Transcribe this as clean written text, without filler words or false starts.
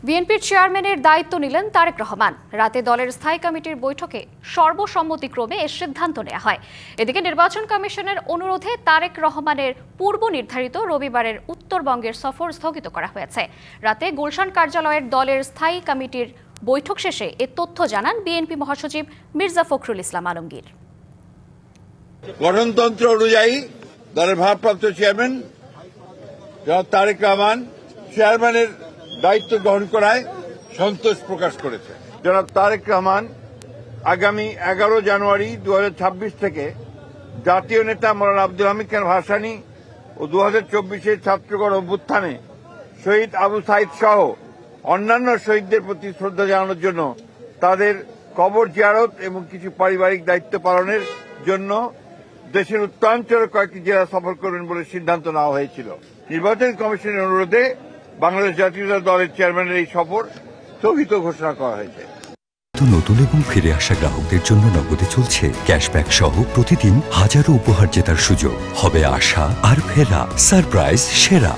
বিএনপির চেয়ারম্যানের দায়িত্ব নিলেন তারেক রহমান। রাতে দলের স্থায়ী কমিটির বৈঠকে সর্বসম্মতিক্রমে এ সিদ্ধান্ত নেওয়া হয়। এদিকে নির্বাচন কমিশনের অনুরোধে তারেক রহমানের পূর্ব নির্ধারিত রবিবারের উত্তরবঙ্গের সফর স্থগিত করা হয়েছে। রাতে গুলশান কার্যালয়ের দলের স্থায়ী কমিটির বৈঠক শেষে এ তথ্য জানান বিএনপি মহাসচিব মির্জা ফখরুল ইসলাম আলমগীর। গঠনতন্ত্র অনুযায়ী দলের ভারপ্রাপ্ত চেয়ারম্যান জনাব তারেক রহমান চেয়ারম্যানের দায়িত্ব গ্রহণ করায় সন্তোষ প্রকাশ করেছে। জনাব তারেক রহমান আগামী 11 জানুয়ারি 2026 থেকে জাতীয় নেতা মৌলানা আব্দুল হামিদ খান ভাসানী ও 2024-এর ছাত্রগণ অভ্যুত্থানে শহীদ আবু সাইদ সহ অন্যান্য শহীদদের প্রতি শ্রদ্ধা জানানোর জন্য তাদের কবর জিয়ারত এবং কিছু পারিবারিক দায়িত্ব পালনের জন্য দেশের উত্তরাঞ্চলের কয়েকটি জেলা সফর করবেন বলে সিদ্ধান্ত নেওয়া হয়েছিল। নির্বাচন কমিশনের অনুরোধে বাংলাদেশ জাতীয়তাবাদী দলের চেয়ারম্যানের এই সফর স্থগিত ঘোষণা করা হয়েছে। নতুন এবং ফিরে আসা গ্রাহকদের জন্য নগদে চলছে ক্যাশব্যাক সহ প্রতিদিন হাজারো উপহার জেতার সুযোগ। হবে আশা আর ফেরা, সারপ্রাইজ সেরা।